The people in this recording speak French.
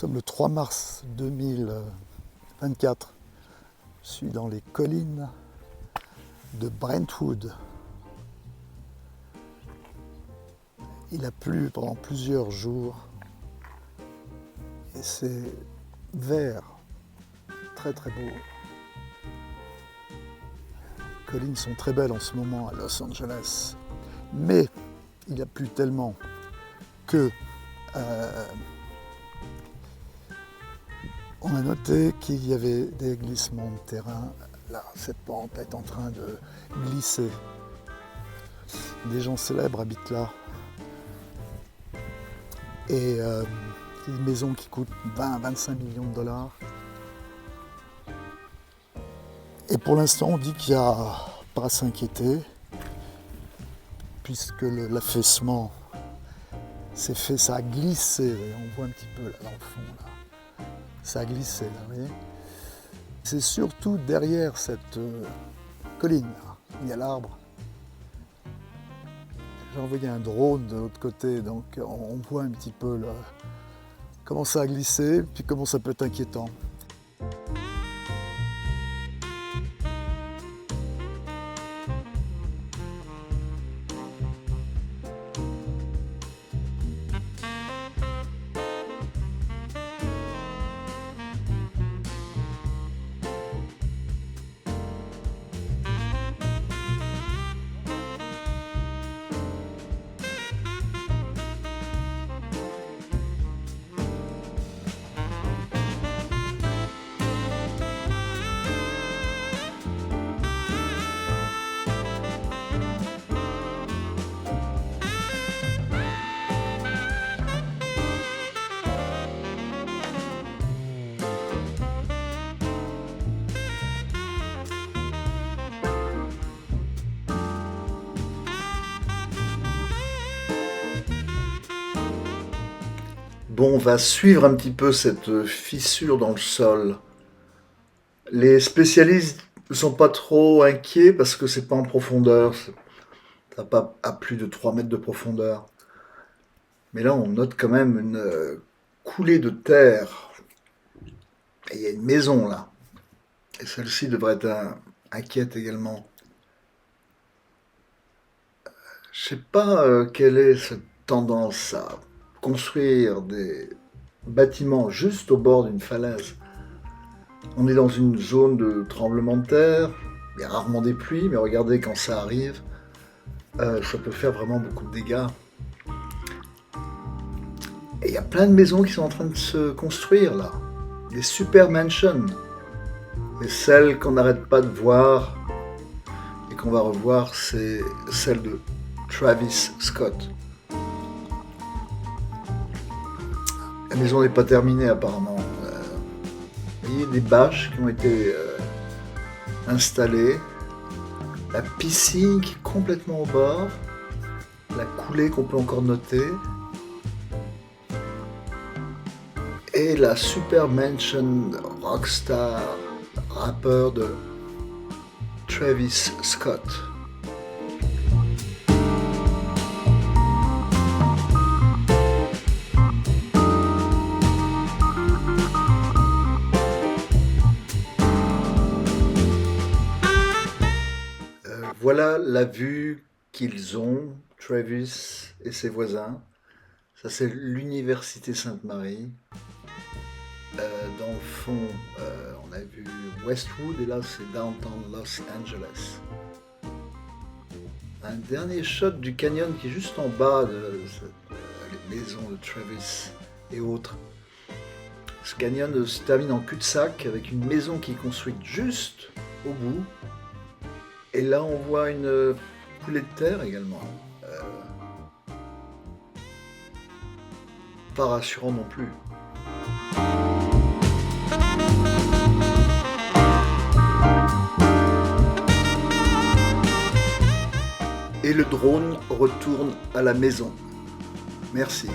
sommes le 3 mars 2024. Je suis dans les collines de Brentwood. Il a plu pendant plusieurs jours et c'est vert, très très beau. Les collines sont très belles en ce moment à Los Angeles, mais il a plu tellement que on a noté qu'il y avait des glissements de terrain. Là, cette pente est en train de glisser. Des gens célèbres habitent là. Et une maison qui coûte 20-25 millions de dollars. Et pour l'instant, on dit qu'il n'y a pas à s'inquiéter, puisque l'affaissement s'est fait, ça a glissé. On voit un petit peu là, dans le fond, là. Ça a glissé, là, vous voyez. C'est surtout derrière cette colline, là, où il y a l'arbre. J'ai envoyé un drone de l'autre côté, donc on voit un petit peu là, comment ça a glissé, puis comment ça peut être inquiétant. Bon, on va suivre un petit peu cette fissure dans le sol. Les spécialistes ne sont pas trop inquiets parce que c'est pas en profondeur. Ça n'a pas à plus de 3 mètres de profondeur. Mais là, on note quand même une coulée de terre. Et il y a une maison là. Et celle-ci devrait être inquiète également. Je sais pas quelle est cette tendance à construire des bâtiments juste au bord d'une falaise. On est dans une zone de tremblement de terre, il y a rarement des pluies, mais regardez quand ça arrive, ça peut faire vraiment beaucoup de dégâts. Et il y a plein de maisons qui sont en train de se construire là, des super mansions. Et celle qu'on n'arrête pas de voir et qu'on va revoir, c'est celle de Travis Scott. La maison n'est pas terminée apparemment. Il y a des bâches qui ont été installées. La piscine qui est complètement au bord. La coulée qu'on peut encore noter. Et la super mansion rockstar rappeur de Travis Scott. Voilà la vue qu'ils ont, Travis et ses voisins. Ça, c'est l'université Sainte-Marie. Dans le fond, on a vu Westwood et là, c'est downtown Los Angeles. Un dernier shot du canyon qui est juste en bas de les maisons de Travis et autres. Ce canyon se termine en cul-de-sac avec une maison qui est construite juste au bout. Et là, on voit une coulée de terre également. Pas rassurant non plus. Et le drone retourne à la maison. Merci.